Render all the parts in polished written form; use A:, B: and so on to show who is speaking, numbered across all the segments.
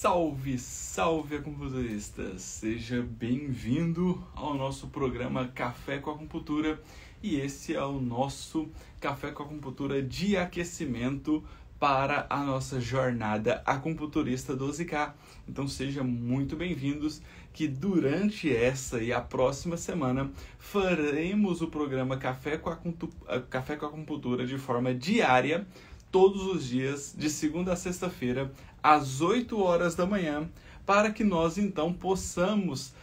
A: Salve, salve acupunturistas! Seja bem-vindo ao nosso programa Café com Acupuntura e esse é o nosso Café com Acupuntura de aquecimento para a nossa jornada acupunturista 12K. Então sejam muito bem-vindos que durante essa e a próxima semana faremos o programa Café com Acupuntura de forma diária, todos os dias, de segunda a sexta-feira, às 8 horas da manhã, para que nós então possamos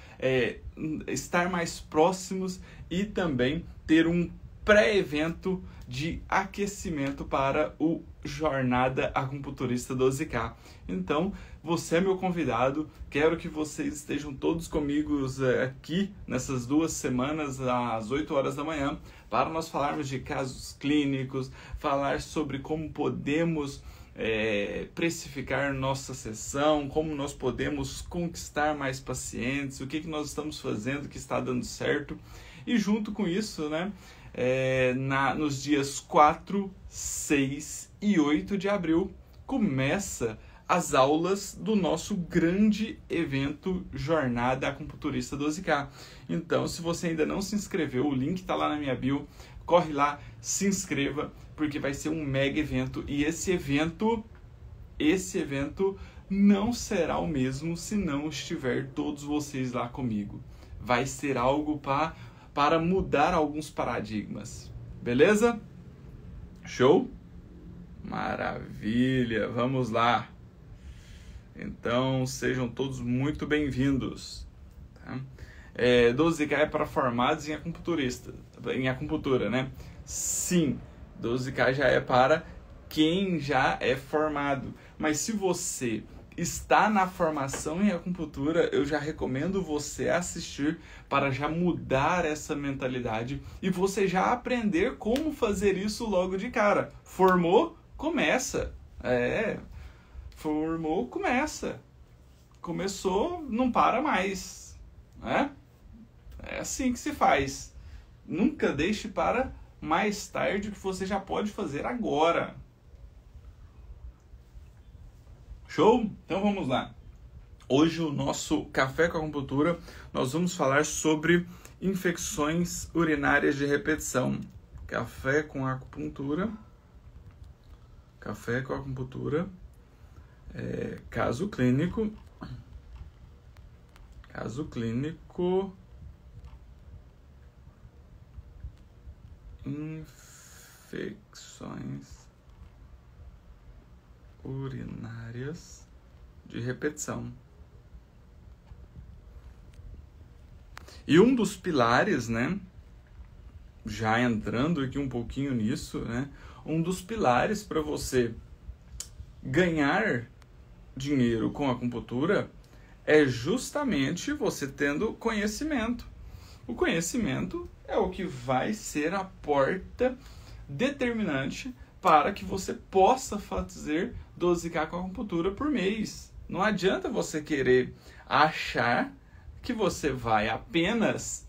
A: estar mais próximos e também ter um pré-evento de aquecimento para o Jornada Acupunturista 12K. Então, você é meu convidado, quero que vocês estejam todos comigo aqui nessas 2 semanas, às 8 horas da manhã, para nós falarmos de casos clínicos, falar sobre como podemos precificar nossa sessão, como nós podemos conquistar mais pacientes, o que nós estamos fazendo que está dando certo. E junto com isso, nos dias 4, 6 e 8 de abril, começa as aulas do nosso grande evento Jornada Acupunturista 12K. Então, se você ainda não se inscreveu, o link está lá na minha bio, corre lá, se inscreva, porque vai ser um mega evento. E esse evento não será o mesmo se não estiver todos vocês lá comigo. Vai ser algo para mudar alguns paradigmas. Beleza? Show? Maravilha! Vamos lá! Então, sejam todos muito bem-vindos. Tá? 12K é para formados em acupuntura, né? Sim, 12K já é para quem já é formado. Mas se você está na formação em acupuntura, eu já recomendo você assistir para já mudar essa mentalidade e você já aprender como fazer isso logo de cara. Formou, começa. Formou, começa. Começou, não para mais. Né? É assim que se faz. Nunca deixe para mais tarde o que você já pode fazer agora. Show? Então vamos lá. Hoje o nosso Café com Acupuntura, nós vamos falar sobre infecções urinárias de repetição. Café com Acupuntura. Café com Acupuntura. Caso clínico. Caso clínico. Infecções urinárias de repetição. E um dos pilares, já entrando aqui um pouquinho nisso, um dos pilares para você ganhar dinheiro com a acupuntura é justamente você tendo conhecimento. O conhecimento é o que vai ser a porta determinante para que você possa fazer 12K com acupuntura por mês. Não adianta você querer achar que você vai apenas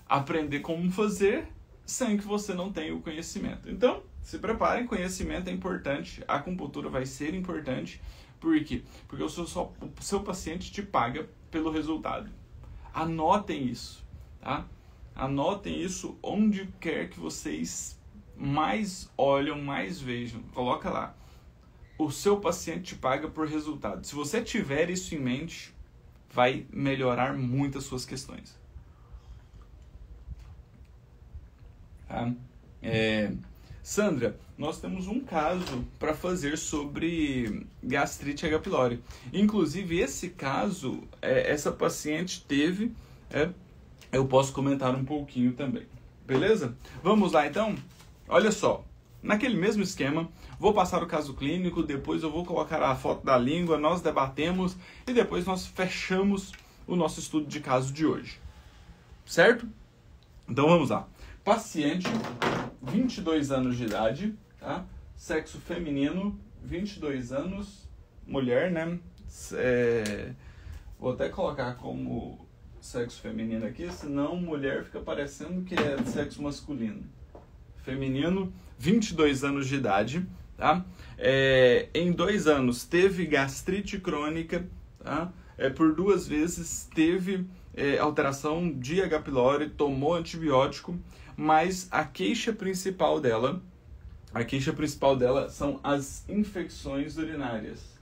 A: aprender como fazer sem que você não tenha o conhecimento. Então, se preparem, conhecimento é importante, a acupuntura vai ser importante. Por quê? Porque o seu paciente te paga pelo resultado. Anotem isso, tá? Anotem isso onde quer que vocês mais olham, mais vejam. Coloca lá. O seu paciente te paga por resultado. Se você tiver isso em mente, vai melhorar muito as suas questões. Tá? Sandra, nós temos um caso para fazer sobre gastrite H. pylori. Inclusive, esse caso, essa paciente teve... eu posso comentar um pouquinho também. Beleza? Vamos lá, então? Olha só. Naquele mesmo esquema, vou passar o caso clínico, depois eu vou colocar a foto da língua, nós debatemos e depois nós fechamos o nosso estudo de caso de hoje. Certo? Então, vamos lá. Paciente, 22 anos de idade, tá? Sexo feminino, 22 anos, mulher, vou até colocar como sexo feminino aqui, senão mulher fica parecendo que é de sexo masculino. Feminino, 22 anos de idade, tá? Em 2 anos teve gastrite crônica, tá? Por 2 vezes teve alteração de H. pylori, tomou antibiótico, mas a queixa principal dela são as infecções urinárias.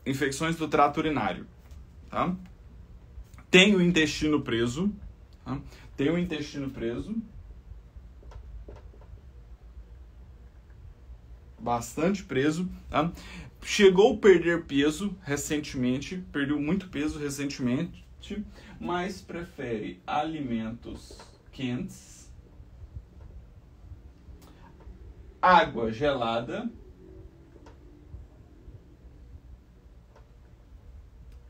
A: Infecções do trato urinário, tá? Tem o intestino preso, tá? Tem o intestino preso, bastante preso, tá? Chegou a perder peso recentemente, perdeu muito peso recentemente, mas prefere alimentos quentes, água gelada,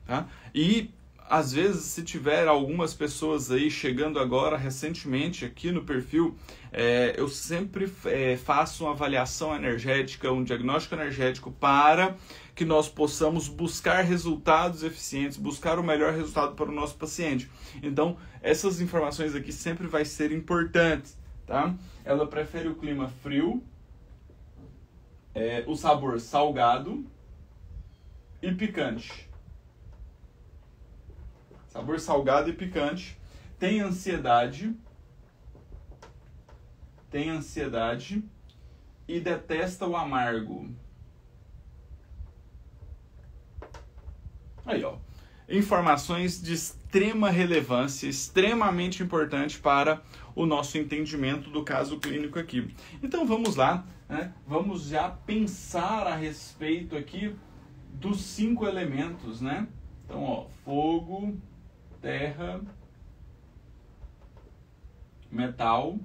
A: tá? E às vezes, se tiver algumas pessoas aí chegando agora recentemente aqui no perfil, eu sempre faço uma avaliação energética, um diagnóstico energético para que nós possamos buscar resultados eficientes, buscar o melhor resultado para o nosso paciente. Então, essas informações aqui sempre vai ser importantes, tá? Ela prefere o clima frio, o sabor salgado e picante. Sabor salgado e picante. Tem ansiedade e detesta o amargo. Aí, ó. Informações de extrema relevância, extremamente importante para o nosso entendimento do caso clínico aqui. Então vamos lá, né? Vamos já pensar a respeito aqui dos 5 elementos, né? Então, ó, fogo, terra, metal,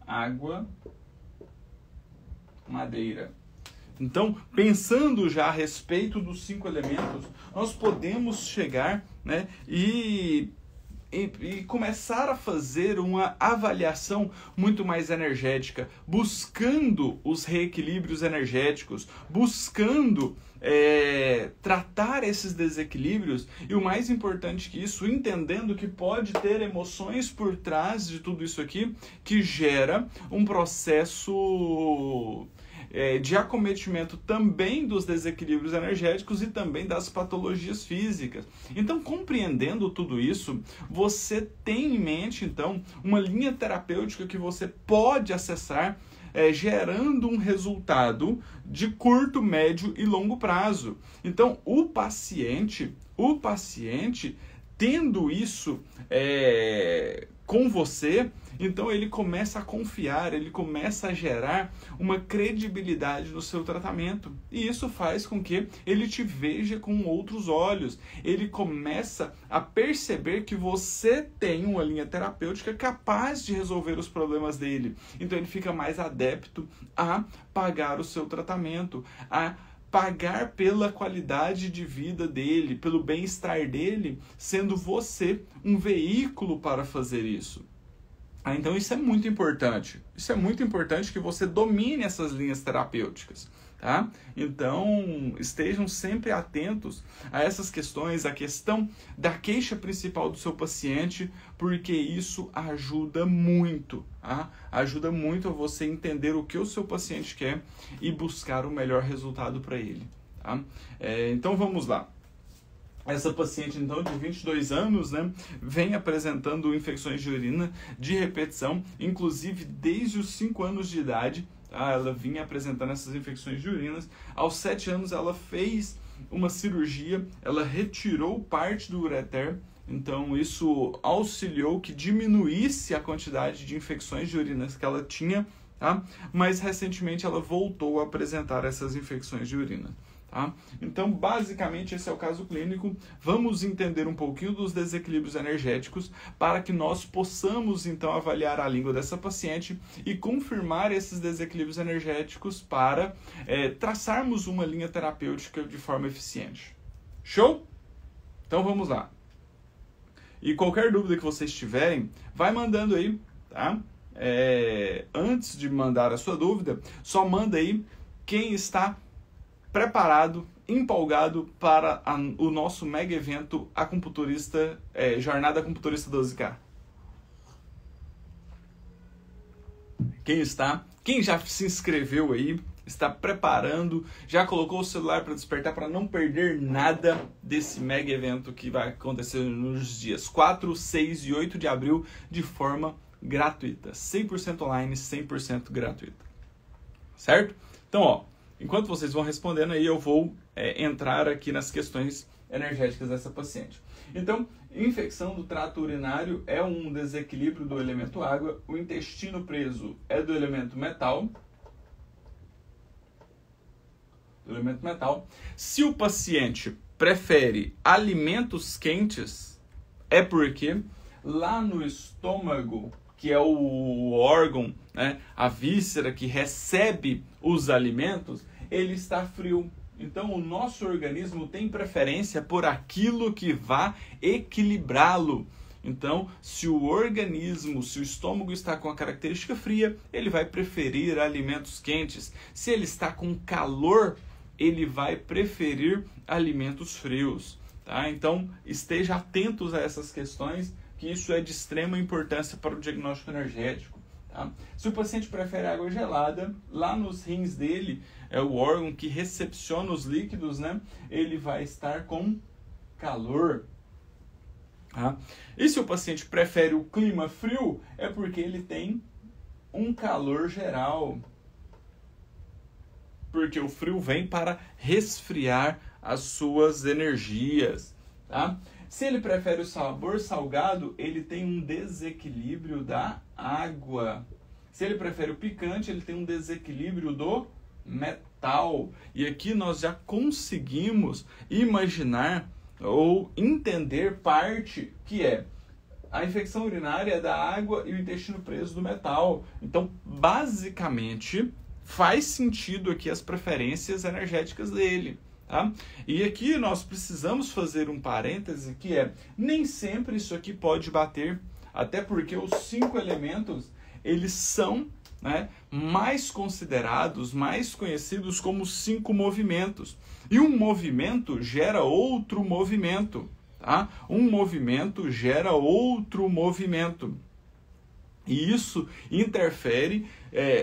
A: água, madeira. Então, pensando já a respeito dos 5 elementos, nós podemos chegar, né, e começar a fazer uma avaliação muito mais energética, buscando os reequilíbrios energéticos, buscando tratar esses desequilíbrios e, o mais importante que isso, entendendo que pode ter emoções por trás de tudo isso aqui que gera um processo de acometimento também dos desequilíbrios energéticos e também das patologias físicas. Então, compreendendo tudo isso, você tem em mente, então, uma linha terapêutica que você pode acessar, gerando um resultado de curto, médio e longo prazo. Então, o paciente tendo isso com você, então ele começa a confiar, ele começa a gerar uma credibilidade no seu tratamento. E isso faz com que ele te veja com outros olhos. Ele começa a perceber que você tem uma linha terapêutica capaz de resolver os problemas dele. Então ele fica mais adepto a pagar o seu tratamento, a pagar pela qualidade de vida dele, pelo bem-estar dele, sendo você um veículo para fazer isso. Então isso é muito importante. Isso é muito importante que você domine essas linhas terapêuticas, tá? Então estejam sempre atentos a essas questões, a questão da queixa principal do seu paciente, porque isso ajuda muito, tá? Ajuda muito a você entender o que o seu paciente quer e buscar o melhor resultado para ele, tá? Então vamos lá. Essa paciente, então, de 22 anos, né, vem apresentando infecções de urina de repetição, inclusive desde os 5 anos de idade, tá? Ela vinha apresentando essas infecções de urinas. Aos 7 anos, ela fez uma cirurgia, ela retirou parte do ureter, então isso auxiliou que diminuísse a quantidade de infecções de urinas que ela tinha, tá? Mas recentemente ela voltou a apresentar essas infecções de urina. Tá? Então, basicamente, esse é o caso clínico. Vamos entender um pouquinho dos desequilíbrios energéticos para que nós possamos, então, avaliar a língua dessa paciente e confirmar esses desequilíbrios energéticos para traçarmos uma linha terapêutica de forma eficiente. Show? Então, vamos lá. E qualquer dúvida que vocês tiverem, vai mandando aí, tá? Antes de mandar a sua dúvida, só manda aí quem está preparado, empolgado para o nosso mega evento acupunturista, Jornada Acupunturista 12K. Quem já se inscreveu aí, está preparando, já colocou o celular para despertar para não perder nada desse mega evento que vai acontecer nos dias 4, 6 e 8 de abril de forma gratuita. 100% online, 100% gratuita. Certo? Então, ó, enquanto vocês vão respondendo aí, eu vou entrar aqui nas questões energéticas dessa paciente. Então, infecção do trato urinário é um desequilíbrio do elemento água, o intestino preso é do elemento metal. Se o paciente prefere alimentos quentes, é porque lá no estômago, que é o órgão, né, a víscera que recebe os alimentos, ele está frio. Então, o nosso organismo tem preferência por aquilo que vá equilibrá-lo. Então, se o estômago está com a característica fria, ele vai preferir alimentos quentes. Se ele está com calor, ele vai preferir alimentos frios. Tá? Então, esteja atentos a essas questões, que isso é de extrema importância para o diagnóstico energético. Tá? Se o paciente prefere água gelada, lá nos rins dele, é o órgão que recepciona os líquidos, né? Ele vai estar com calor. Tá? E se o paciente prefere o clima frio, é porque ele tem um calor geral. Porque o frio vem para resfriar as suas energias. Tá? Se ele prefere o sabor salgado, ele tem um desequilíbrio da água. Se ele prefere o picante, ele tem um desequilíbrio do metal. E aqui nós já conseguimos imaginar ou entender parte que é a infecção urinária é da água e o intestino preso do metal. Então, basicamente, faz sentido aqui as preferências energéticas dele. Tá? E aqui nós precisamos fazer um parêntese que é, nem sempre isso aqui pode bater, até porque os 5 elementos, eles são, né, mais considerados, mais conhecidos como 5 movimentos. E um movimento gera outro movimento. Tá? Um movimento gera outro movimento. E isso interfere,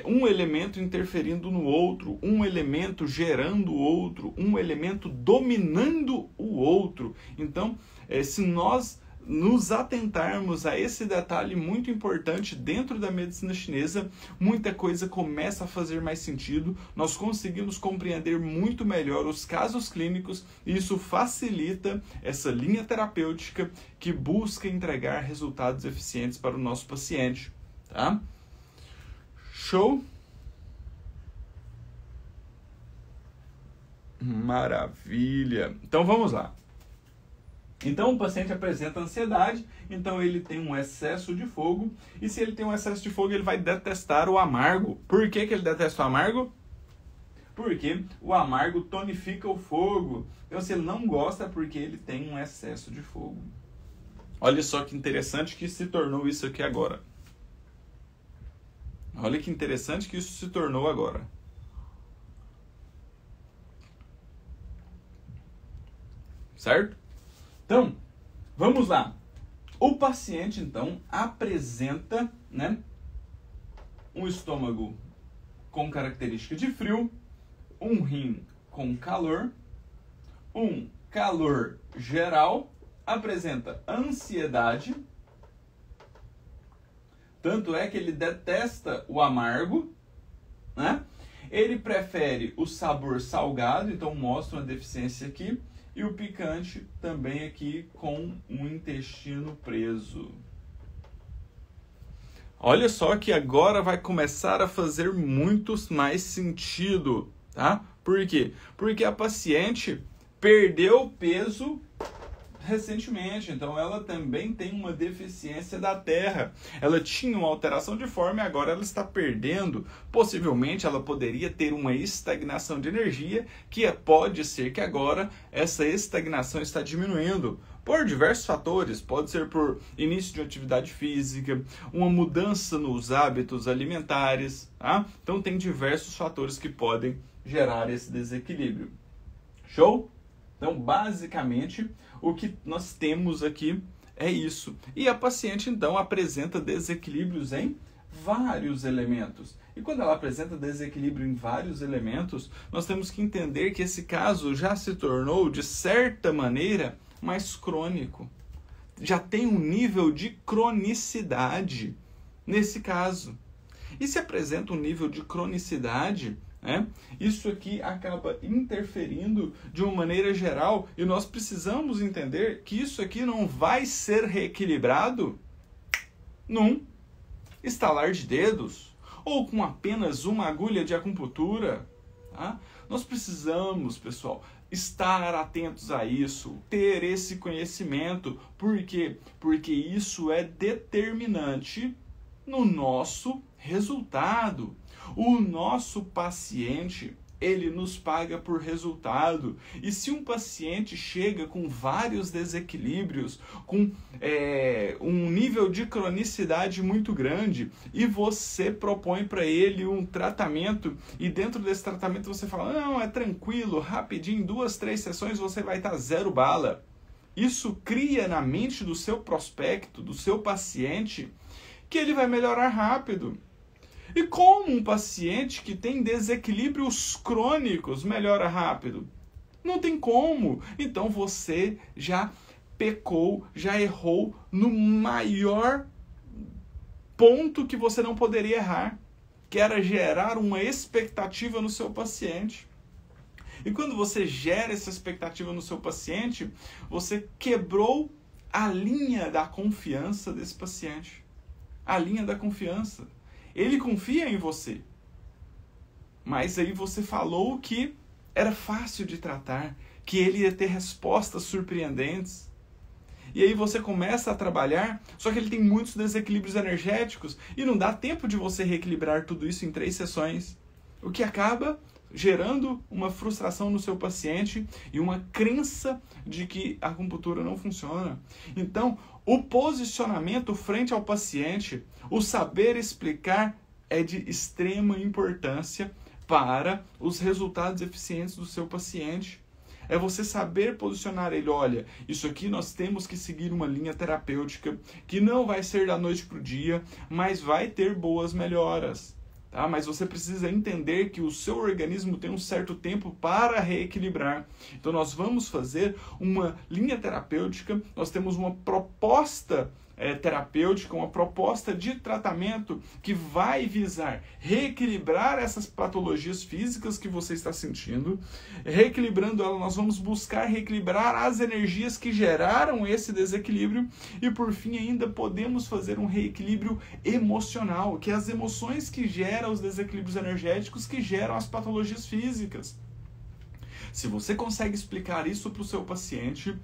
A: um elemento interferindo no outro, um elemento gerando o outro, um elemento dominando o outro. Então, se nós nos atentarmos a esse detalhe muito importante dentro da medicina chinesa, muita coisa começa a fazer mais sentido, nós conseguimos compreender muito melhor os casos clínicos e isso facilita essa linha terapêutica que busca entregar resultados eficientes para o nosso paciente. Tá? Show? Maravilha! Então vamos lá. Então o paciente apresenta ansiedade, então ele tem um excesso de fogo, e se ele tem um excesso de fogo, ele vai detestar o amargo. Por que ele detesta o amargo? Porque o amargo tonifica o fogo. Então se ele não gosta, é porque ele tem um excesso de fogo. Olha só que interessante que se tornou isso aqui agora. Olha que interessante que isso se tornou agora. Certo? Então, vamos lá. O paciente, então, apresenta, né, um estômago com característica de frio, um rim com calor, um calor geral, apresenta ansiedade, tanto é que ele detesta o amargo, né? Ele prefere o sabor salgado, então mostra uma deficiência aqui, e o picante também aqui com um intestino preso. Olha só que agora vai começar a fazer muito mais sentido, tá? Por quê? Porque a paciente perdeu peso recentemente, então ela também tem uma deficiência da terra. Ela tinha uma alteração de forma e agora ela está perdendo. Possivelmente ela poderia ter uma estagnação de energia, que pode ser que agora essa estagnação está diminuindo por diversos fatores. Pode ser por início de atividade física, uma mudança nos hábitos alimentares, tá? Então tem diversos fatores que podem gerar esse desequilíbrio. Show? Então, basicamente, o que nós temos aqui é isso. E a paciente, então, apresenta desequilíbrios em vários elementos. E quando ela apresenta desequilíbrio em vários elementos, nós temos que entender que esse caso já se tornou, de certa maneira, mais crônico. Já tem um nível de cronicidade nesse caso. E se apresenta um nível de cronicidade, né, isso aqui acaba interferindo de uma maneira geral e nós precisamos entender que isso aqui não vai ser reequilibrado num estalar de dedos ou com apenas uma agulha de acupuntura. Tá? Nós precisamos, pessoal, estar atentos a isso, ter esse conhecimento. Por quê? Porque isso é determinante no nosso resultado. O nosso paciente, ele nos paga por resultado. E se um paciente chega com vários desequilíbrios, com um nível de cronicidade muito grande, e você propõe para ele um tratamento, e dentro desse tratamento você fala, não, é tranquilo, rapidinho, 2, 3 sessões você vai estar 0 bala. Isso cria na mente do seu prospecto, do seu paciente, que ele vai melhorar rápido. E como um paciente que tem desequilíbrios crônicos melhora rápido? Não tem como. Então você já pecou, já errou no maior ponto que você não poderia errar, que era gerar uma expectativa no seu paciente. E quando você gera essa expectativa no seu paciente, você quebrou a linha da confiança desse paciente. A linha da confiança. Ele confia em você. Mas aí você falou que era fácil de tratar, que ele ia ter respostas surpreendentes. E aí você começa a trabalhar, só que ele tem muitos desequilíbrios energéticos e não dá tempo de você reequilibrar tudo isso em 3 sessões. O que acaba gerando uma frustração no seu paciente e uma crença de que a acupuntura não funciona. Então, o posicionamento frente ao paciente, o saber explicar é de extrema importância para os resultados eficientes do seu paciente. É você saber posicionar ele, olha, isso aqui nós temos que seguir uma linha terapêutica que não vai ser da noite para o dia, mas vai ter boas melhoras. Tá? Mas você precisa entender que o seu organismo tem um certo tempo para reequilibrar. Então nós vamos fazer uma linha terapêutica, nós temos uma proposta terapêutica, uma proposta de tratamento que vai visar reequilibrar essas patologias físicas que você está sentindo. Reequilibrando ela, nós vamos buscar reequilibrar as energias que geraram esse desequilíbrio e, por fim, ainda podemos fazer um reequilíbrio emocional, que é as emoções que geram os desequilíbrios energéticos que geram as patologias físicas. Se você consegue explicar isso para o seu paciente,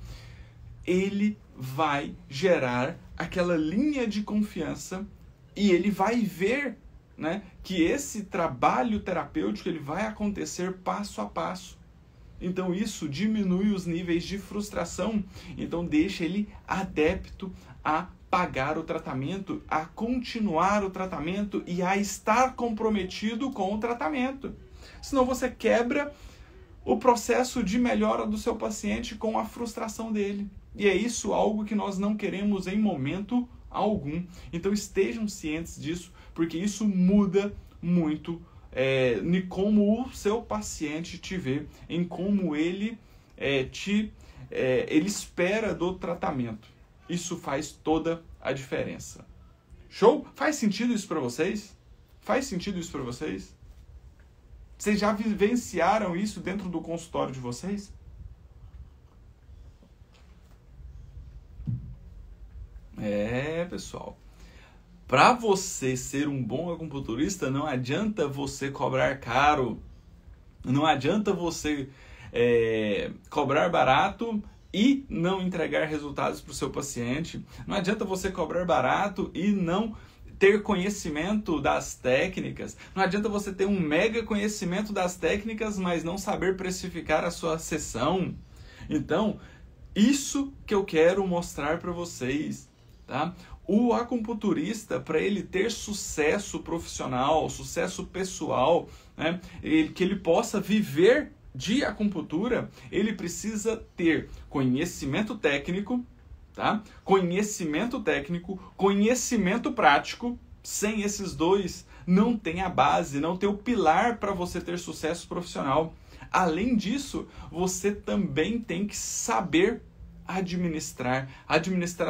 A: ele vai gerar aquela linha de confiança e ele vai ver, né, que esse trabalho terapêutico ele vai acontecer passo a passo. Então isso diminui os níveis de frustração, então deixa ele adepto a pagar o tratamento, a continuar o tratamento e a estar comprometido com o tratamento. Senão você quebra o processo de melhora do seu paciente com a frustração dele. E é isso algo que nós não queremos em momento algum. Então estejam cientes disso, porque isso muda muito em como o seu paciente te vê, em como ele ele espera do tratamento. Isso faz toda a diferença. Show? Faz sentido isso para vocês? Faz sentido isso para vocês? Vocês já vivenciaram isso dentro do consultório de vocês? Pessoal, para você ser um bom acupunturista, não adianta você cobrar caro, não adianta você cobrar barato e não entregar resultados para o seu paciente, não adianta você cobrar barato e não ter conhecimento das técnicas, não adianta você ter um mega conhecimento das técnicas, mas não saber precificar a sua sessão. Então, isso que eu quero mostrar para vocês. Tá? O acupunturista, para ele ter sucesso profissional, sucesso pessoal, né, que ele possa viver de acupuntura, ele precisa ter conhecimento técnico, tá? Conhecimento prático, Sem esses dois, não tem a base, não tem o pilar para você ter sucesso profissional. Além disso, você também tem que saber administrar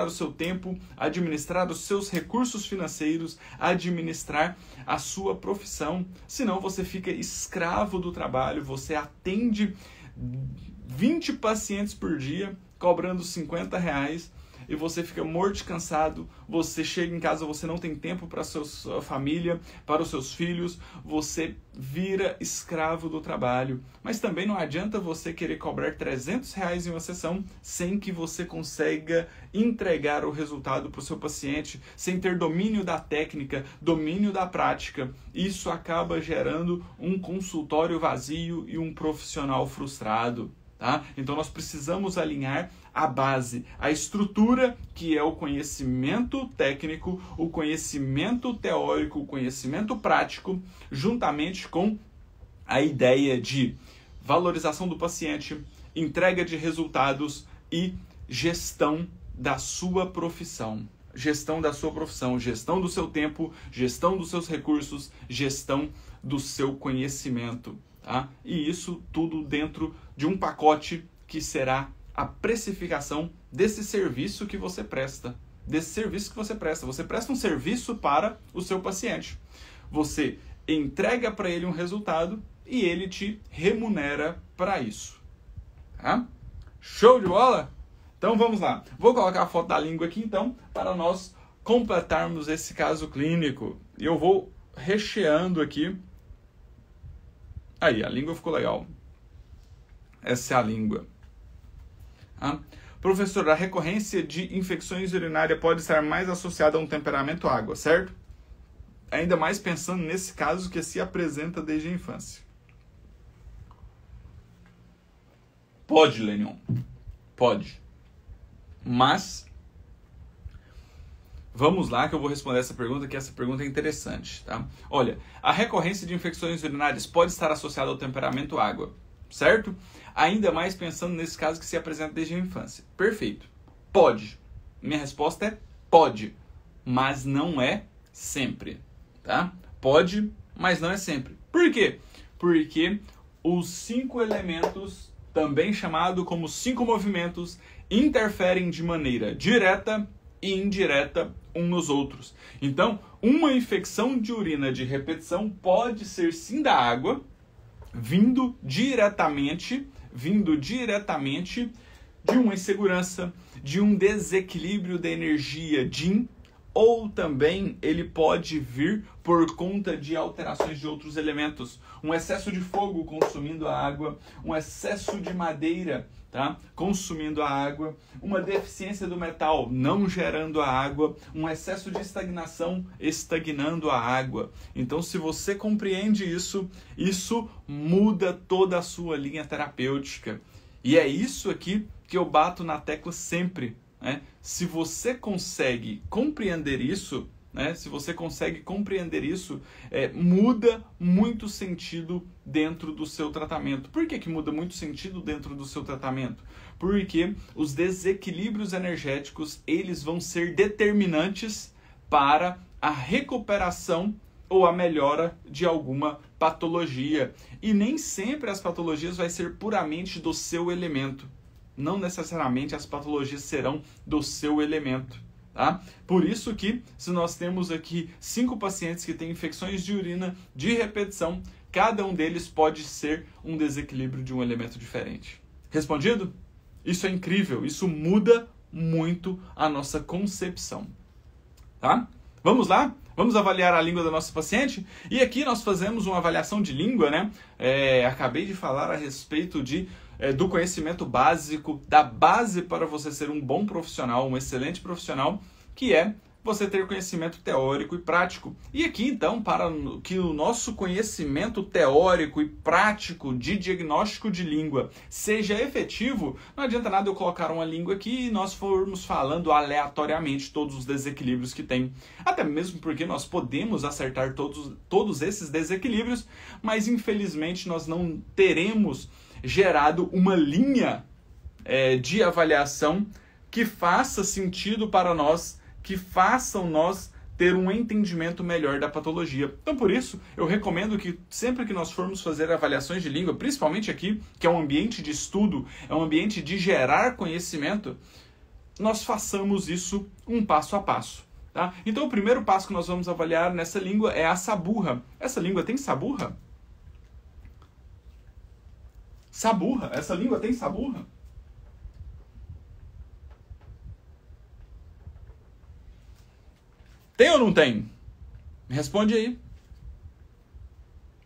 A: o seu tempo, administrar os seus recursos financeiros, administrar a sua profissão. Senão você fica escravo do trabalho, você atende 20 pacientes por dia, cobrando R$50, e você fica morto de cansado, você chega em casa, você não tem tempo para a sua família, para os seus filhos, você vira escravo do trabalho. Mas também não adianta você querer cobrar R$300 em uma sessão sem que você consiga entregar o resultado para o seu paciente, sem ter domínio da técnica, domínio da prática. Isso acaba gerando um consultório vazio e um profissional frustrado. Tá? Então nós precisamos alinhar a base, a estrutura, que é o conhecimento técnico, o conhecimento teórico, o conhecimento prático, juntamente com a ideia de valorização do paciente, entrega de resultados e gestão da sua profissão. Gestão da sua profissão, gestão do seu tempo, gestão dos seus recursos, gestão do seu conhecimento. Tá? E isso tudo dentro de um pacote que será a precificação desse serviço que você presta. Você presta um serviço para o seu paciente. Você entrega para ele um resultado e ele te remunera para isso. Tá? Show de bola? Então vamos lá. Vou colocar a foto da língua aqui então para nós completarmos esse caso clínico. E eu vou recheando aqui. Aí, a língua ficou legal. Essa é a língua. Professor, a recorrência de infecções urinárias pode estar mais associada a um temperamento água, certo? Ainda mais pensando nesse caso que se apresenta desde a infância. Pode, Lenion. Pode. Mas vamos lá que eu vou responder essa pergunta, que essa pergunta é interessante, tá? Olha, a recorrência de infecções urinárias pode estar associada ao temperamento água, certo? Ainda mais pensando nesse caso que se apresenta desde a infância. Perfeito. Pode. Minha resposta é pode, mas não é sempre, tá? Pode, mas não é sempre. Por quê? Porque os 5 elementos, também chamado como 5 movimentos, interferem de maneira direta e indireta uns nos outros. Então, uma infecção de urina de repetição pode ser sim da água, vindo diretamente de uma insegurança, de um desequilíbrio da energia Yin, ou também ele pode vir por conta de alterações de outros elementos. Um excesso de fogo consumindo a água, um excesso de madeira, tá? Consumindo a água, uma deficiência do metal não gerando a água, um excesso de estagnação estagnando a água. Então, se você compreende isso, isso muda toda a sua linha terapêutica. E é isso aqui que eu bato na tecla sempre, né? Se você consegue compreender isso, muda muito sentido dentro do seu tratamento. Por que muda muito sentido dentro do seu tratamento? Porque os desequilíbrios energéticos, eles vão ser determinantes para a recuperação ou a melhora de alguma patologia. E nem sempre as patologias vão ser puramente do seu elemento. Não necessariamente as patologias serão do seu elemento. Tá? Por isso que, se nós temos aqui 5 pacientes que têm infecções de urina de repetição, cada um deles pode ser um desequilíbrio de um elemento diferente. Respondido? Isso é incrível, isso muda muito a nossa concepção. Tá? Vamos lá? Vamos avaliar a língua da nossa paciente? E aqui nós fazemos uma avaliação de língua, né? Acabei de falar a respeito do conhecimento básico, da base para você ser um bom profissional, um excelente profissional, que é você ter conhecimento teórico e prático. E aqui, então, para que o nosso conhecimento teórico e prático de diagnóstico de língua seja efetivo, não adianta nada eu colocar uma língua aqui e nós formos falando aleatoriamente todos os desequilíbrios que tem. Até mesmo porque nós podemos acertar todos esses desequilíbrios, mas infelizmente nós não teremos gerado uma linha de avaliação que faça sentido para nós, que façam nós ter um entendimento melhor da patologia. Então, por isso, eu recomendo que sempre que nós formos fazer avaliações de língua, principalmente aqui, que é um ambiente de estudo, é um ambiente de gerar conhecimento, nós façamos isso um passo a passo. Tá? Então, o primeiro passo que nós vamos avaliar nessa língua é a saburra. Essa língua tem saburra? Saburra. Essa língua tem saburra? Tem ou não tem? Me responde aí,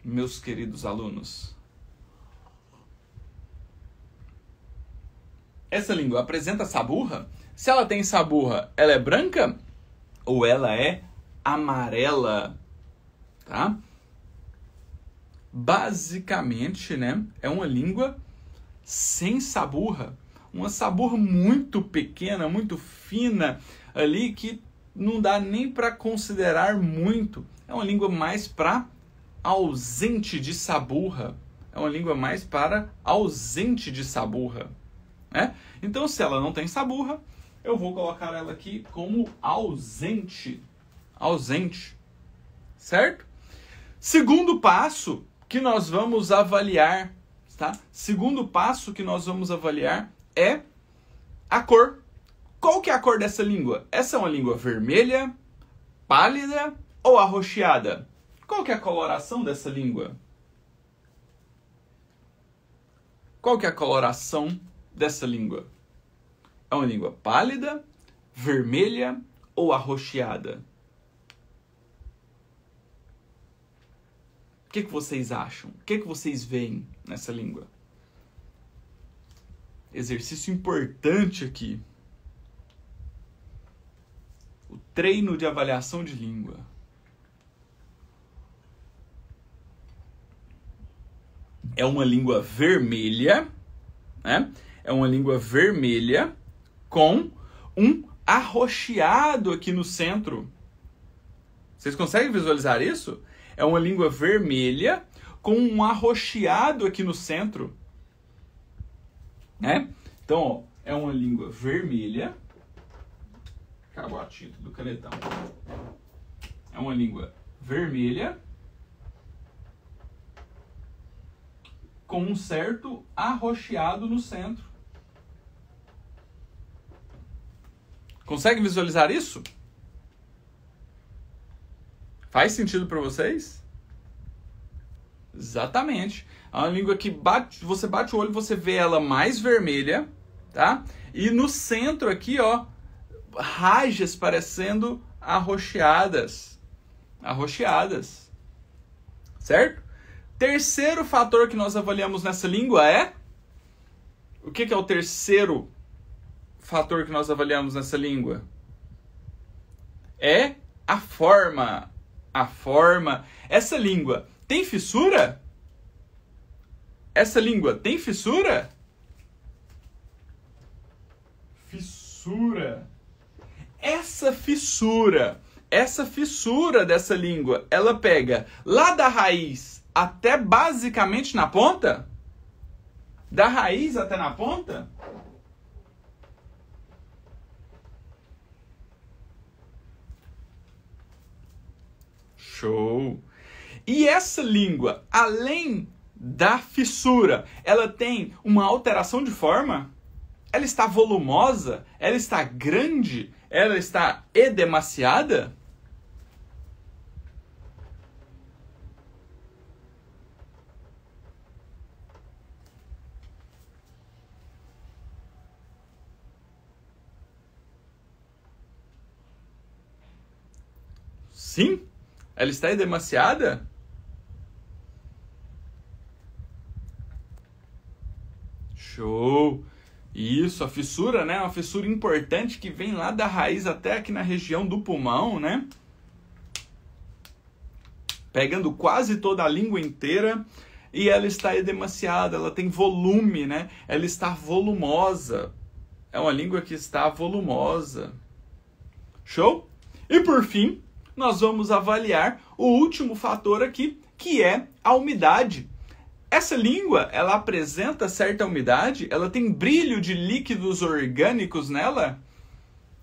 A: meus queridos alunos. Essa língua apresenta saburra? Se ela tem saburra, ela é branca ou ela é amarela? Tá? Basicamente, né, é uma língua sem saburra. Uma saburra muito pequena, muito fina ali que não dá nem para considerar muito. É uma língua mais para ausente de saburra. É uma língua mais para ausente de saburra. Né? Então, se ela não tem saburra, eu vou colocar ela aqui como ausente. Ausente. Certo? Segundo passo que nós vamos avaliar, tá? Segundo passo que nós vamos avaliar é a cor. Qual que é a cor dessa língua? Essa é uma língua vermelha, pálida ou arroxeada? Qual que é a coloração dessa língua? Qual que é a coloração dessa língua? É uma língua pálida, vermelha ou arroxeada? O que vocês acham? O que vocês veem nessa língua? Exercício importante aqui. O treino de avaliação de língua. É uma língua vermelha, né? É uma língua vermelha com um arroxeado aqui no centro. Vocês conseguem visualizar isso? É uma língua vermelha com um arroxeado aqui no centro. Né? Então, ó, é uma língua vermelha. Acabou a tinta do canetão. É uma língua vermelha com um certo arroxeado no centro. Consegue visualizar isso? Faz sentido para vocês? Exatamente. É uma língua que você bate o olho e você vê ela mais vermelha, tá? E no centro aqui, ó, rajas parecendo arroxeadas. Arroxeadas. Certo? Terceiro fator que nós avaliamos nessa língua é... O que é o terceiro fator que nós avaliamos nessa língua? É a forma. A forma. Essa língua tem fissura? Essa língua tem fissura? Fissura. Essa fissura dessa língua, ela pega lá da raiz até basicamente na ponta? Da raiz até na ponta? Show! E essa língua, além da fissura, ela tem uma alteração de forma? Ela está volumosa? Ela está grande? Ela está edemaciada? Sim? Ela está edemaciada? Show! Isso, a fissura, né? Uma fissura importante que vem lá da raiz até aqui na região do pulmão, né? Pegando quase toda a língua inteira e ela está edemaciada, ela tem volume, né? Ela está volumosa. É uma língua que está volumosa. Show? E por fim, nós vamos avaliar o último fator aqui, que é a umidade. Essa língua, ela apresenta certa umidade? Ela tem brilho de líquidos orgânicos nela?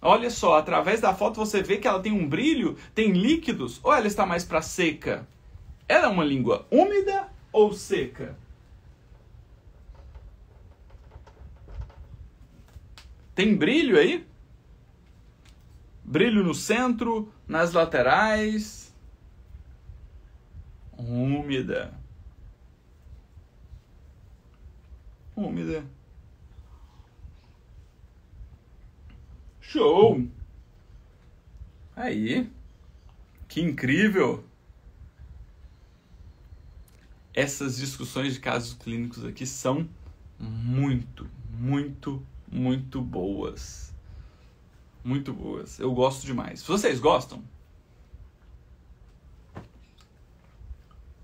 A: Olha só, através da foto você vê que ela tem um brilho, tem líquidos, ou ela está mais para seca? Ela é uma língua úmida ou seca? Tem brilho aí? Brilho no centro, nas laterais. Úmida. Úmida. Show! Aí. Que incrível! Essas discussões de casos clínicos aqui são muito boas. Muito boas. Eu gosto demais. Vocês gostam?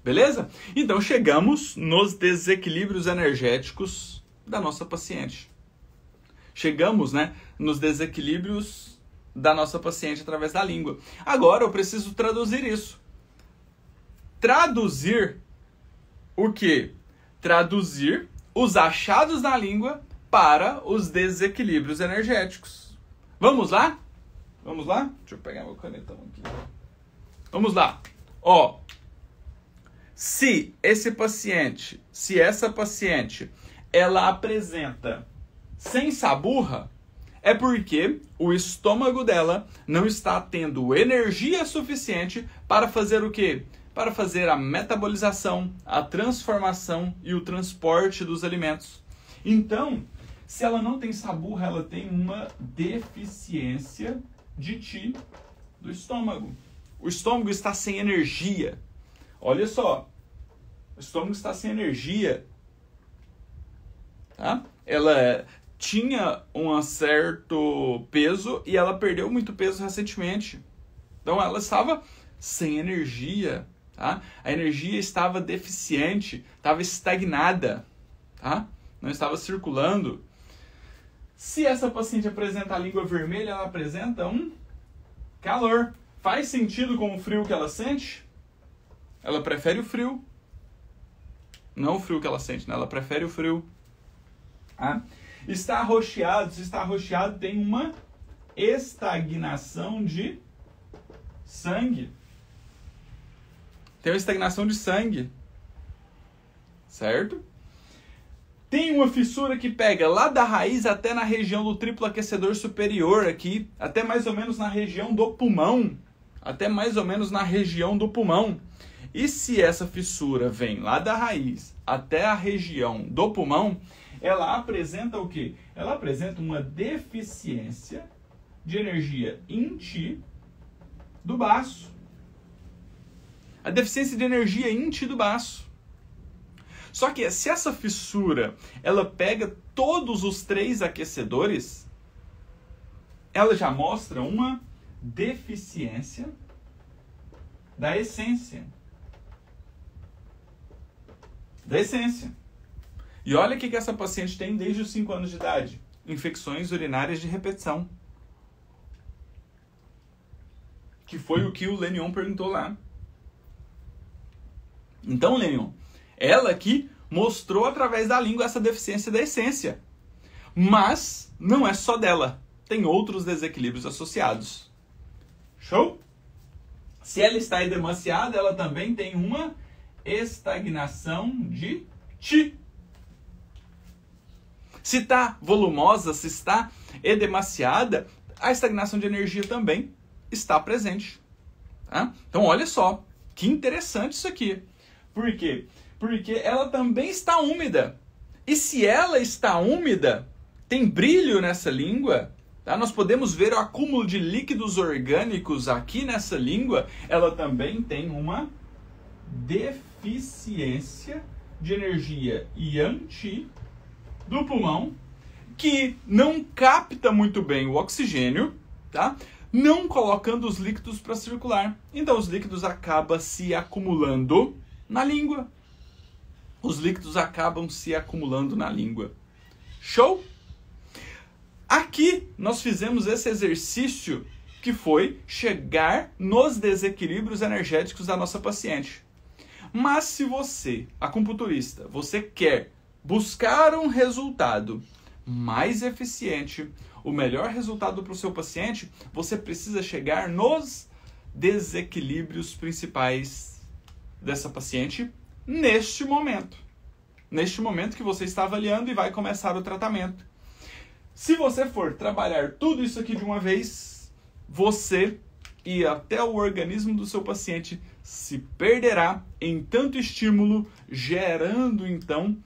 A: Beleza? Então chegamos nos desequilíbrios energéticos da nossa paciente. Chegamos, né, nos desequilíbrios da nossa paciente através da língua. Agora eu preciso traduzir isso. Traduzir o quê? Traduzir os achados na língua para os desequilíbrios energéticos. Vamos lá? Vamos lá? Deixa eu pegar meu canetão aqui. Vamos lá. Ó, se essa paciente, ela apresenta sem saburra, é porque o estômago dela não está tendo energia suficiente para fazer o quê? Para fazer a metabolização, a transformação e o transporte dos alimentos. Então, se ela não tem saburra, ela tem uma deficiência de Qi do estômago. O estômago está sem energia. Olha só, o estômago está sem energia. Tá? Ela tinha um certo peso e ela perdeu muito peso recentemente. Então ela estava sem energia. Tá? A energia estava deficiente, estava estagnada. Tá? Não estava circulando. Se essa paciente apresenta a língua vermelha, ela apresenta um calor. Faz sentido com o frio que ela sente? Ela prefere o frio. Não o frio que ela sente, né? Ela prefere o frio. Ah? Está arroxeado. Se está arroxeado, tem uma estagnação de sangue. Tem uma estagnação de sangue. Certo? Tem uma fissura que pega lá da raiz até na região do triplo aquecedor superior aqui, até mais ou menos na região do pulmão. Até mais ou menos na região do pulmão. E se essa fissura vem lá da raiz até a região do pulmão, ela apresenta o quê? Ela apresenta uma deficiência de energia em Qi do baço. A deficiência de energia em Qi do baço. Só que se essa fissura, ela pega todos os 3 aquecedores, ela já mostra uma deficiência da essência. Da essência. E olha o que essa paciente tem desde os 5 anos de idade. Infecções urinárias de repetição. Que foi o que o Lenion perguntou lá. Então, Lenion, ela aqui mostrou através da língua essa deficiência da essência. Mas não é só dela. Tem outros desequilíbrios associados. Show? Se ela está edemaciada, ela também tem uma estagnação de Qi. Se está volumosa, se está edemaciada, a estagnação de energia também está presente. Tá? Então, olha só, que interessante isso aqui. Por quê? Porque ela também está úmida. E se ela está úmida, tem brilho nessa língua, tá? Nós podemos ver o acúmulo de líquidos orgânicos aqui nessa língua. Ela também tem uma deficiência de energia Yang-Qi do pulmão, que não capta muito bem o oxigênio, tá? Não colocando os líquidos para circular. Então os líquidos acabam se acumulando na língua. Os líquidos acabam se acumulando na língua. Show? Aqui nós fizemos esse exercício que foi chegar nos desequilíbrios energéticos da nossa paciente. Mas se você, acupunturista, você quer buscar um resultado mais eficiente, o melhor resultado para o seu paciente, você precisa chegar nos desequilíbrios principais dessa paciente neste momento. Neste momento que você está avaliando e vai começar o tratamento. Se você for trabalhar tudo isso aqui de uma vez, você e até o organismo do seu paciente se perderá em tanto estímulo, gerando então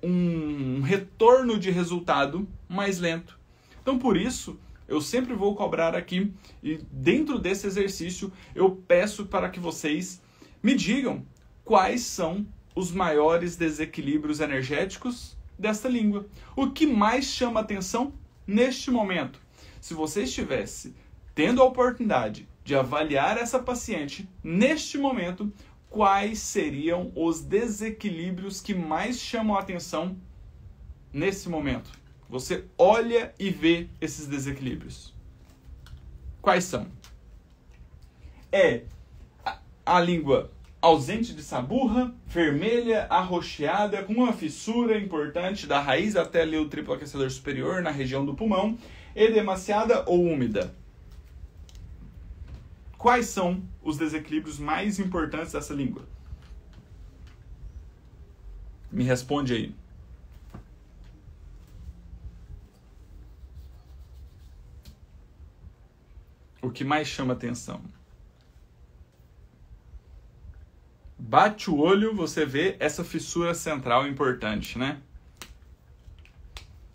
A: um retorno de resultado mais lento. Então, por isso, eu sempre vou cobrar aqui, e dentro desse exercício, eu peço para que vocês me digam quais são os maiores desequilíbrios energéticos desta língua. O que mais chama atenção neste momento? Se você estivesse tendo a oportunidade de avaliar essa paciente neste momento, quais seriam os desequilíbrios que mais chamam a atenção nesse momento? Você olha e vê esses desequilíbrios. Quais são? É a língua ausente de saburra, vermelha, arroxeada, com uma fissura importante da raiz até ali o triplo aquecedor superior na região do pulmão, edemaciada ou úmida. Quais são os desequilíbrios mais importantes dessa língua? Me responde aí. O que mais chama atenção? Bate o olho, você vê essa fissura central importante, né?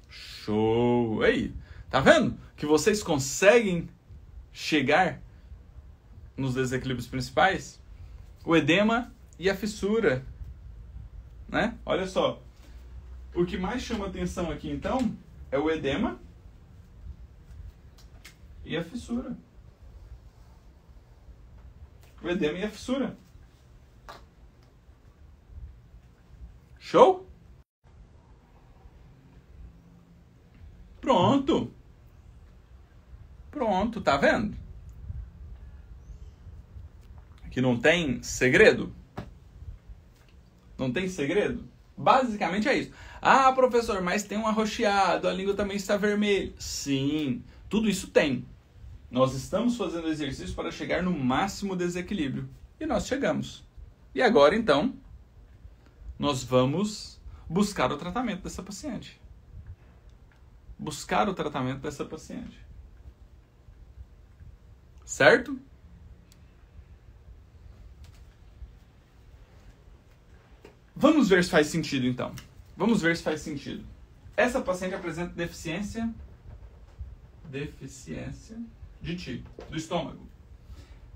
A: Show! Aí, tá vendo? Que vocês conseguem chegar nos desequilíbrios principais? O edema e a fissura, né? Olha só. O que mais chama atenção aqui, então, é o edema e a fissura. O edema e a fissura. Show? Pronto. Pronto, tá vendo? Que não tem segredo? Não tem segredo? Basicamente é isso. Ah, professor, mas tem um arroxeado, a língua também está vermelha. Sim, tudo isso tem. Nós estamos fazendo exercício para chegar no máximo desequilíbrio. E nós chegamos. E agora, então, nós vamos buscar o tratamento dessa paciente. Buscar o tratamento dessa paciente. Certo? Vamos ver se faz sentido, então. Vamos ver se faz sentido. Essa paciente apresenta deficiência de tipo, do estômago.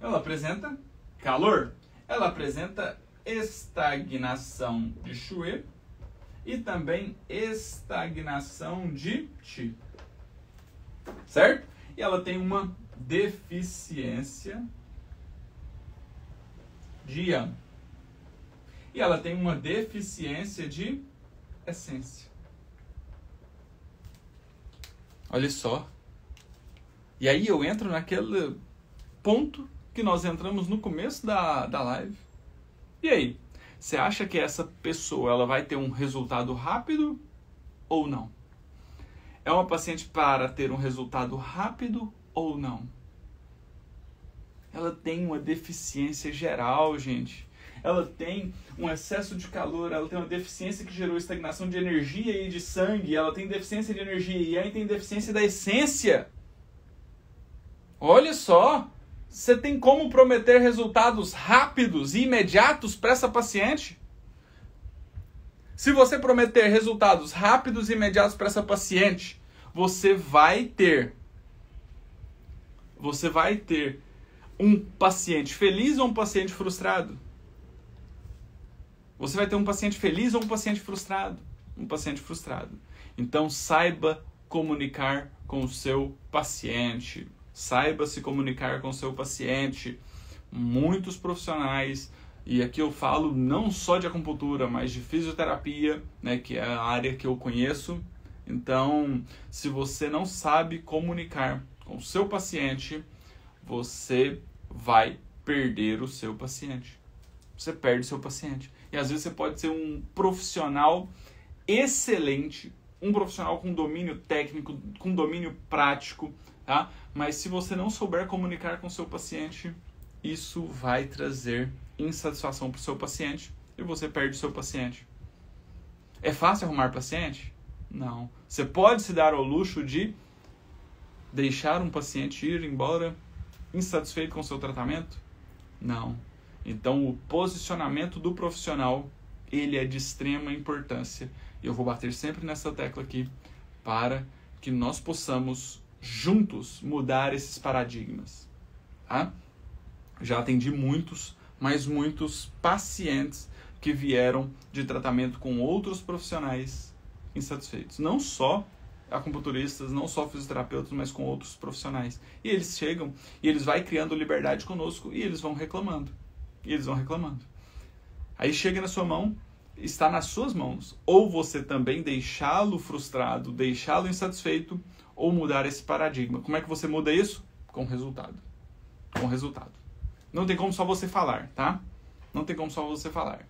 A: Ela apresenta calor. Ela apresenta estagnação de Chouet e também estagnação de Qi. Certo? E ela tem uma deficiência de Yang. E ela tem uma deficiência de essência. Olha só. E aí eu entro naquele ponto que nós entramos no começo da live. E aí? Você acha que essa pessoa ela vai ter um resultado rápido ou não? É uma paciente para ter um resultado rápido ou não? Ela tem uma deficiência geral, gente. Ela tem um excesso de calor, ela tem uma deficiência que gerou estagnação de energia e de sangue, ela tem deficiência de energia e aí tem deficiência da essência. Olha só, você tem como prometer resultados rápidos e imediatos para essa paciente? Se você prometer resultados rápidos e imediatos para essa paciente, você vai ter um paciente feliz ou um paciente frustrado? Você vai ter um paciente feliz ou um paciente frustrado? Um paciente frustrado. Então, saiba comunicar com o seu paciente. Saiba se comunicar com o seu paciente. Muitos profissionais, e aqui eu falo não só de acupuntura, mas de fisioterapia, né, que é a área que eu conheço. Então, se você não sabe comunicar com o seu paciente, você vai perder o seu paciente. Você perde o seu paciente. E às vezes você pode ser um profissional excelente, um profissional com domínio técnico, com domínio prático, tá? Mas se você não souber comunicar com o seu paciente, isso vai trazer insatisfação para o seu paciente e você perde o seu paciente. É fácil arrumar paciente? Não. Você pode se dar ao luxo de deixar um paciente ir embora insatisfeito com o seu tratamento? Não. Então, o posicionamento do profissional, ele é de extrema importância. Eu vou bater sempre nessa tecla aqui para que nós possamos juntos mudar esses paradigmas. Tá? Já atendi muitos, mas muitos pacientes que vieram de tratamento com outros profissionais insatisfeitos. Não só acupunturistas, não só fisioterapeutas, mas com outros profissionais. E eles chegam e eles vão criando liberdade conosco e eles vão reclamando. Aí chega na sua mão, está nas suas mãos. Ou você também deixá-lo frustrado, deixá-lo insatisfeito, ou mudar esse paradigma. Como é que você muda isso? Com resultado. Com resultado. Não tem como só você falar, tá? Não tem como só você falar.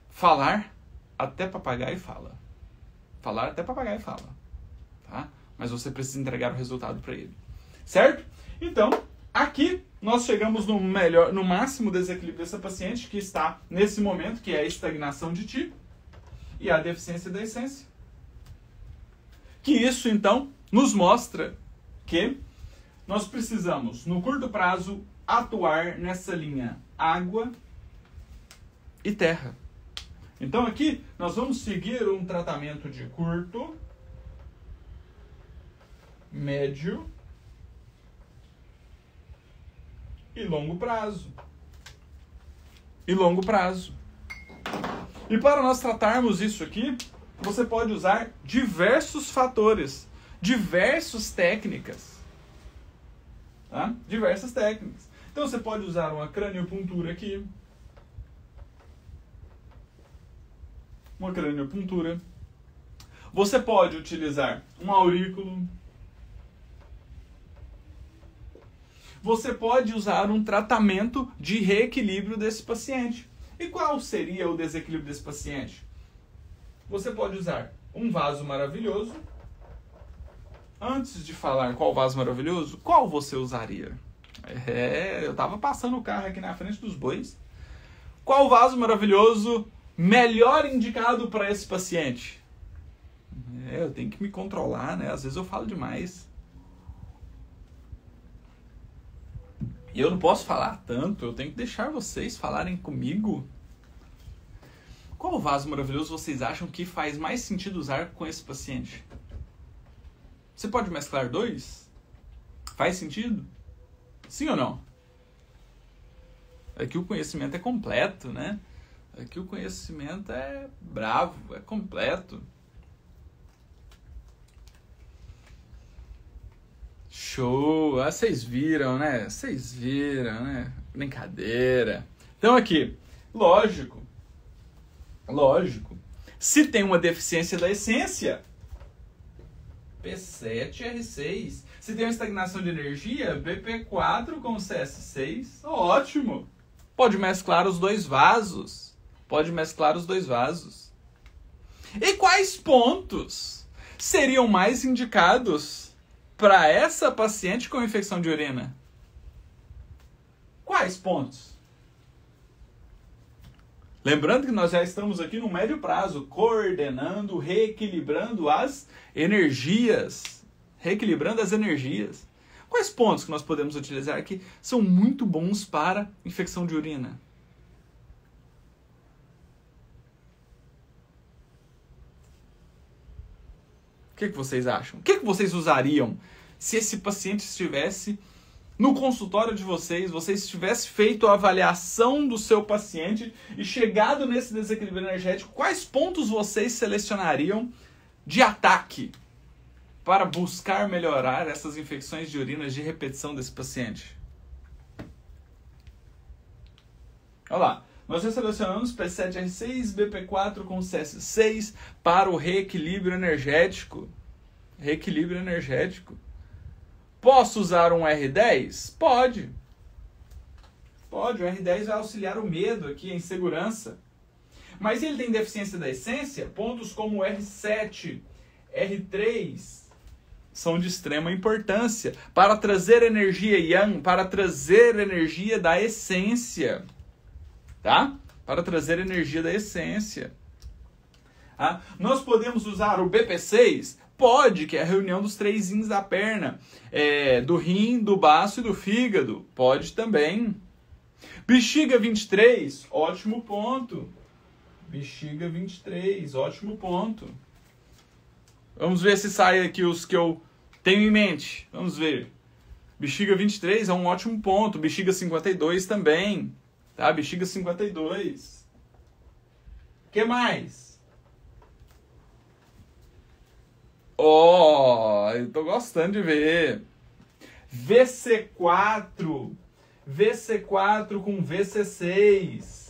A: Falar, até papagaio fala. Falar, até papagaio fala. Tá? Mas você precisa entregar o resultado para ele. Certo? Então, aqui nós chegamos no máximo desequilíbrio dessa paciente, que está nesse momento, que é a estagnação de Qi e a deficiência da essência. Que isso, então, nos mostra que nós precisamos, no curto prazo, atuar nessa linha água e terra. Então aqui nós vamos seguir um tratamento de curto, médio e longo prazo. E para nós tratarmos isso aqui, você pode usar diversos fatores, diversas técnicas. Tá? Diversas técnicas. Então você pode usar uma craniopuntura aqui. Uma craniopuntura. Você pode utilizar um aurículo. Você pode usar um tratamento de reequilíbrio desse paciente. E qual seria o desequilíbrio desse paciente? Você pode usar um vaso maravilhoso. Antes de falar qual vaso maravilhoso, qual você usaria? Eu tava passando o carro aqui na frente dos bois. Qual vaso maravilhoso melhor indicado para esse paciente? Eu tenho que me controlar, né? Às vezes eu falo demais. E eu não posso falar tanto, eu tenho que deixar vocês falarem comigo. Qual vaso maravilhoso vocês acham que faz mais sentido usar com esse paciente? Você pode mesclar dois? Faz sentido? Sim ou não? Aqui o conhecimento é completo, né? Aqui o conhecimento é bravo, é completo. Show! Ah, vocês viram, né? Brincadeira. Então aqui, lógico. Se tem uma deficiência da essência, P7R6. Se tem uma estagnação de energia, BP4 com CS6. Ótimo! Pode mesclar os dois vasos. E quais pontos seriam mais indicados para essa paciente com infecção de urina? Quais pontos? Lembrando que nós já estamos aqui no médio prazo, coordenando, reequilibrando as energias. Quais pontos que nós podemos utilizar que são muito bons para infecção de urina? O que vocês acham? O que vocês usariam se esse paciente estivesse no consultório de vocês tivessem feito a avaliação do seu paciente e chegado nesse desequilíbrio energético, quais pontos vocês selecionariam de ataque para buscar melhorar essas infecções de urina de repetição desse paciente? Olha lá, nós já selecionamos P7R6, BP4 com CS6 para o reequilíbrio energético. Posso usar um R10? Pode. O R10 vai auxiliar o medo aqui, a insegurança. Mas ele tem deficiência da essência, pontos como R7, R3 são de extrema importância para trazer energia yang, para trazer energia da essência, tá? Para trazer energia da essência. Tá? Nós podemos usar o BP6? Pode, que é a reunião dos 3 rins da perna, do rim, do baço e do fígado. Pode também. Bexiga 23, ótimo ponto. Bexiga 23, ótimo ponto. Vamos ver se sai aqui os que eu tenho em mente. Vamos ver. Bexiga 23 é um ótimo ponto. Bexiga 52 também. Tá? Bexiga 52. O que mais? Eu tô gostando de ver. VC4. VC4 com VC6.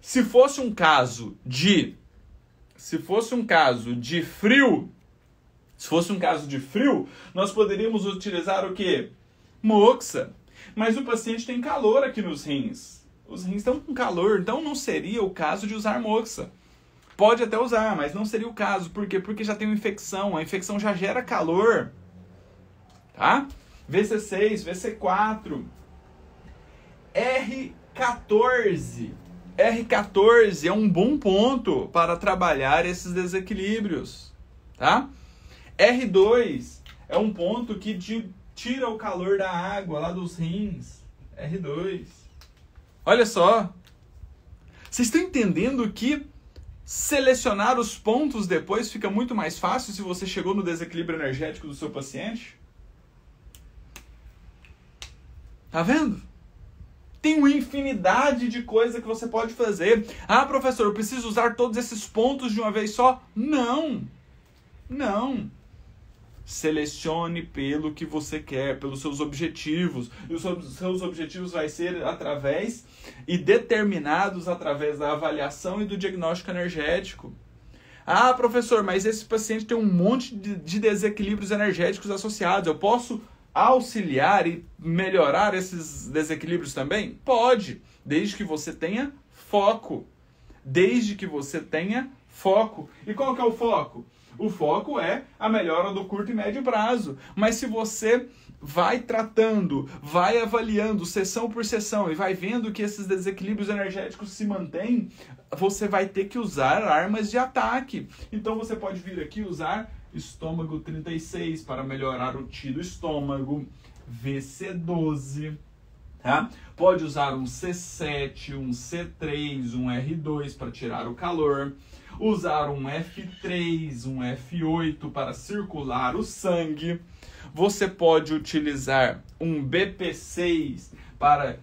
A: Se fosse um caso de frio, nós poderíamos utilizar o quê? Moxa. Mas o paciente tem calor aqui nos rins. Os rins estão com calor, então não seria o caso de usar moxa. Pode até usar, mas não seria o caso. Por quê? Porque já tem uma infecção. A infecção já gera calor. Tá? VC6, VC4. R14. R14 é um bom ponto para trabalhar esses desequilíbrios, tá? R2 é um ponto que tira o calor da água lá dos rins. R2. Olha só. Vocês estão entendendo que selecionar os pontos depois fica muito mais fácil se você chegou no desequilíbrio energético do seu paciente? Tá vendo? Tem uma infinidade de coisas que você pode fazer. Ah, professor, eu preciso usar todos esses pontos de uma vez só? Não. Não. Selecione pelo que você quer, pelos seus objetivos. E os seus objetivos vai ser através e determinados através da avaliação e do diagnóstico energético. Ah, professor, mas esse paciente tem um monte de desequilíbrios energéticos associados. Eu posso auxiliar e melhorar esses desequilíbrios também? Pode, desde que você tenha foco. Desde que você tenha foco. E qual que é o foco? O foco é a melhora do curto e médio prazo. Mas se você vai tratando, vai avaliando sessão por sessão e vai vendo que esses desequilíbrios energéticos se mantêm, você vai ter que usar armas de ataque. Então você pode vir aqui usar estômago 36 para melhorar o Ti do estômago, VC12, tá? Pode usar um C7, um C3, um R2 para tirar o calor, usar um F3, um F8 para circular o sangue. Você pode utilizar um BP6 para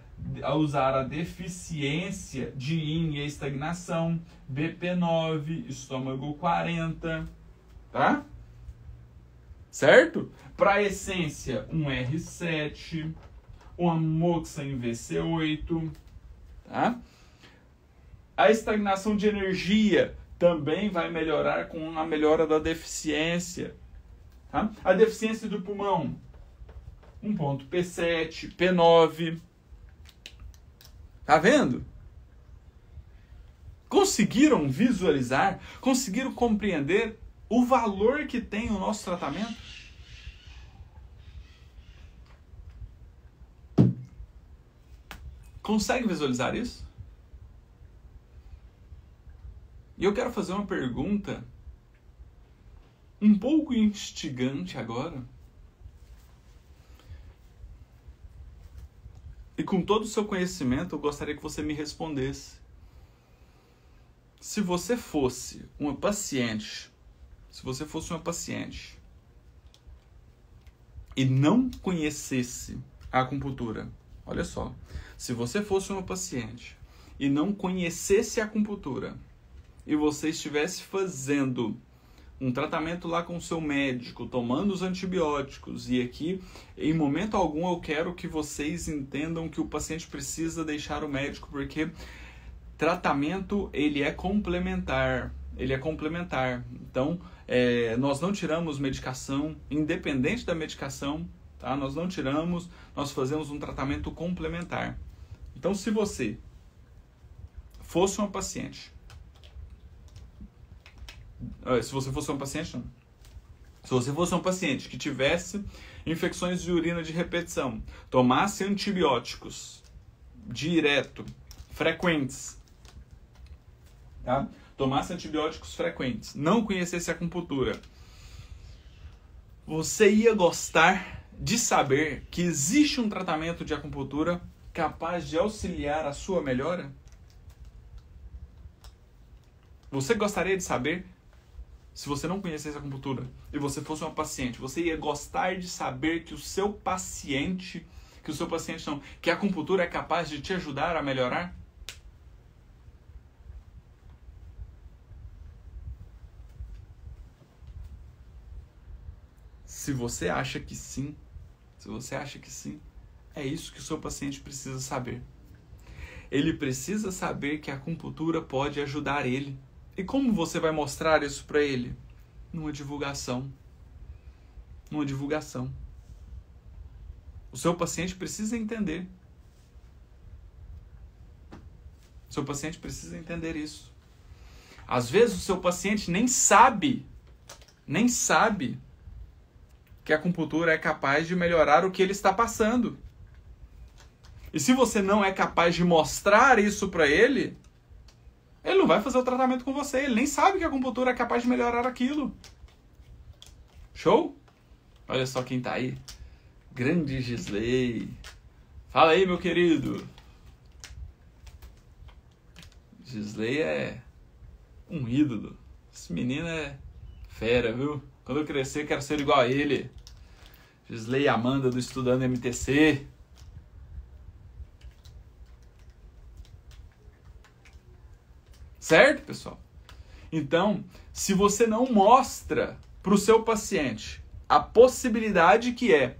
A: usar a deficiência de yin e a estagnação, BP9, estômago 40, tá? Certo? Para a essência, um R7, uma moxa em VC8, tá? A estagnação de energia também vai melhorar com a melhora da deficiência, tá? A deficiência do pulmão, um ponto P7, P9. Tá vendo? Conseguiram visualizar? Conseguiram compreender o valor que tem o nosso tratamento? Consegue visualizar isso? E eu quero fazer uma pergunta um pouco instigante agora. E com todo o seu conhecimento, eu gostaria que você me respondesse. Se você fosse uma paciente e não conhecesse a acupuntura, olha só, se você fosse uma paciente e não conhecesse a acupuntura e você estivesse fazendo um tratamento lá com o seu médico, tomando os antibióticos, e aqui, em momento algum, eu quero que vocês entendam que o paciente precisa deixar o médico, porque tratamento, ele é complementar. Então, nós não tiramos medicação, independente da medicação, tá? Nós não tiramos, nós fazemos um tratamento complementar. Então, se você fosse uma paciente... Se você fosse uma paciente, não. Se você fosse um paciente que tivesse infecções de urina de repetição, tomasse antibióticos direto, frequentes, tá? Tomasse antibióticos frequentes, não conhecesse a acupuntura, você ia gostar de saber que existe um tratamento de acupuntura capaz de auxiliar a sua melhora? Você gostaria de saber? Se você não conhecesse a acupuntura e você fosse uma paciente, você ia gostar de saber que que a acupuntura é capaz de te ajudar a melhorar? Se você acha que sim, é isso que o seu paciente precisa saber. Ele precisa saber que a acupuntura pode ajudar ele. E como você vai mostrar isso para ele? Numa divulgação. O seu paciente precisa entender. O seu paciente precisa entender isso. Às vezes o seu paciente nem sabe que a acupuntura é capaz de melhorar o que ele está passando. E se você não é capaz de mostrar isso para ele, ele não vai fazer o tratamento com você. Ele nem sabe que a acupuntura é capaz de melhorar aquilo. Show? Olha só quem tá aí. Grande Gisley. Fala aí, meu querido. Gisley é um ídolo. Esse menino é fera, viu? Quando eu crescer, quero ser igual a ele. Gisley e Amanda do Estudando MTC. Certo, pessoal? Então, se você não mostra para o seu paciente a possibilidade que é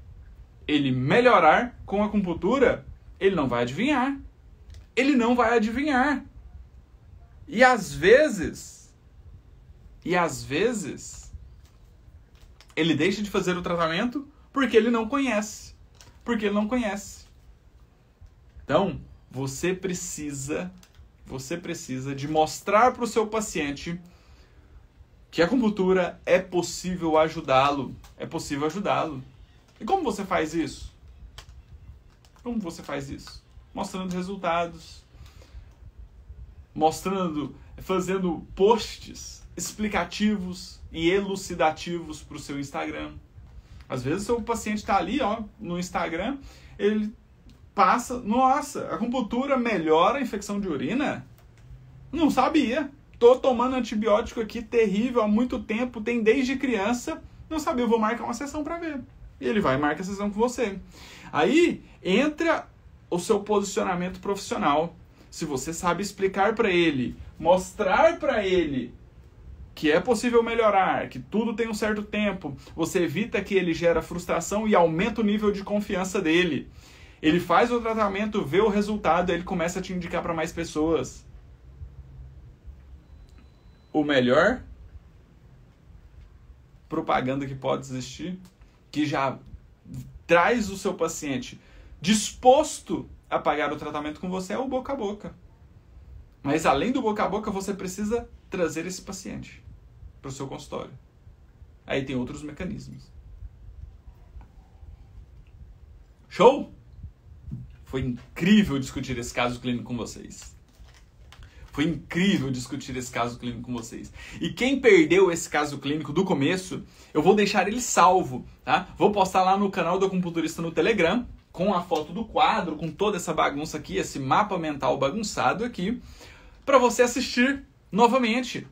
A: ele melhorar com a acupuntura, ele não vai adivinhar. Ele não vai adivinhar. E às vezes, ele deixa de fazer o tratamento porque ele não conhece. Então, você precisa de mostrar para o seu paciente que a acupuntura é possível ajudá-lo. E como você faz isso? Mostrando resultados. Fazendo posts explicativos e elucidativos para o seu Instagram. Às vezes o seu paciente está ali, ó, no Instagram, ele passa, nossa, a acupuntura melhora a infecção de urina? Não sabia. Tô tomando antibiótico aqui terrível há muito tempo, tem desde criança, não sabia, eu vou marcar uma sessão para ver. E ele vai marcar a sessão com você. Aí entra o seu posicionamento profissional. Se você sabe explicar para ele, mostrar para ele que é possível melhorar, que tudo tem um certo tempo, você evita que ele gera frustração e aumenta o nível de confiança dele. Ele faz o tratamento, vê o resultado, ele começa a te indicar para mais pessoas. O melhor propaganda que pode existir, que já traz o seu paciente disposto a pagar o tratamento com você, é o boca a boca. Mas além do boca a boca, você precisa trazer esse paciente para o seu consultório. Aí tem outros mecanismos. Show? Foi incrível discutir esse caso clínico com vocês. E quem perdeu esse caso clínico do começo, eu vou deixar ele salvo, tá? Vou postar lá no canal do Acupunturista no Telegram, com a foto do quadro, com toda essa bagunça aqui, esse mapa mental bagunçado aqui, para você assistir novamente.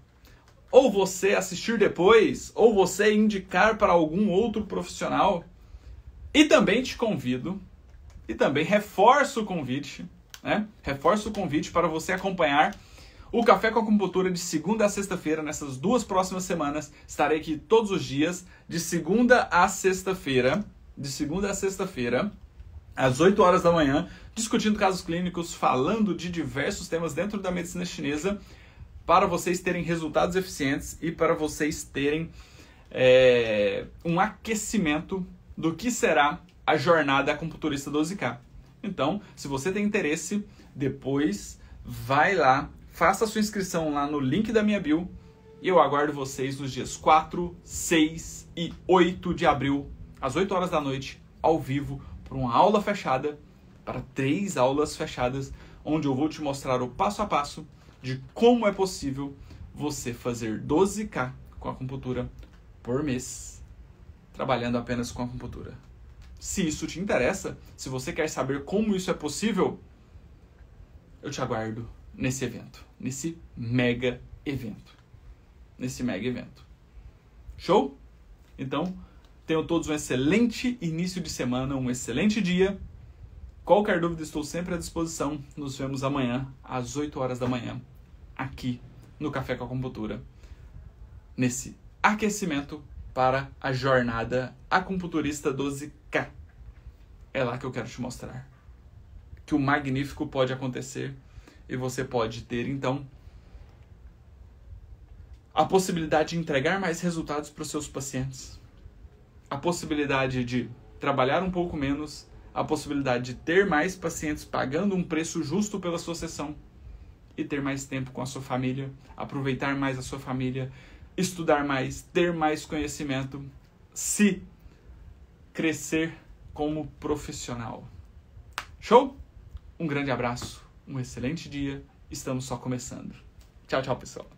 A: Ou você assistir depois, ou você indicar para algum outro profissional. E também te convido, e também reforço o convite, né? Reforço o convite para você acompanhar o Café com Acupuntura de segunda a sexta-feira. Nessas 2 próximas semanas, estarei aqui todos os dias, de segunda a sexta-feira, às 8 horas da manhã, discutindo casos clínicos, falando de diversos temas dentro da medicina chinesa, para vocês terem resultados eficientes e para vocês terem um aquecimento do que será a jornada Acupunturista 12K. Então, se você tem interesse, depois vai lá, faça a sua inscrição lá no link da minha bio e eu aguardo vocês nos dias 4, 6 e 8 de abril, às 8 horas da noite, ao vivo, para uma aula fechada, para 3 aulas fechadas, onde eu vou te mostrar o passo a passo de como é possível você fazer 12K com acupuntura por mês, trabalhando apenas com acupuntura. Se isso te interessa, se você quer saber como isso é possível, eu te aguardo nesse evento, nesse mega evento. Show? Então, tenham todos um excelente início de semana, um excelente dia. Qualquer dúvida, estou sempre à disposição. Nos vemos amanhã, às 8 horas da manhã, aqui no Café com Acupuntura, nesse aquecimento para a jornada Acupunturista 12K. É lá que eu quero te mostrar que o magnífico pode acontecer e você pode ter, então, a possibilidade de entregar mais resultados para os seus pacientes, a possibilidade de trabalhar um pouco menos, a possibilidade de ter mais pacientes pagando um preço justo pela sua sessão e ter mais tempo com a sua família, aproveitar mais a sua família, estudar mais, ter mais conhecimento, se crescer como profissional. Show? Um grande abraço, um excelente dia, estamos só começando. Tchau, tchau, pessoal.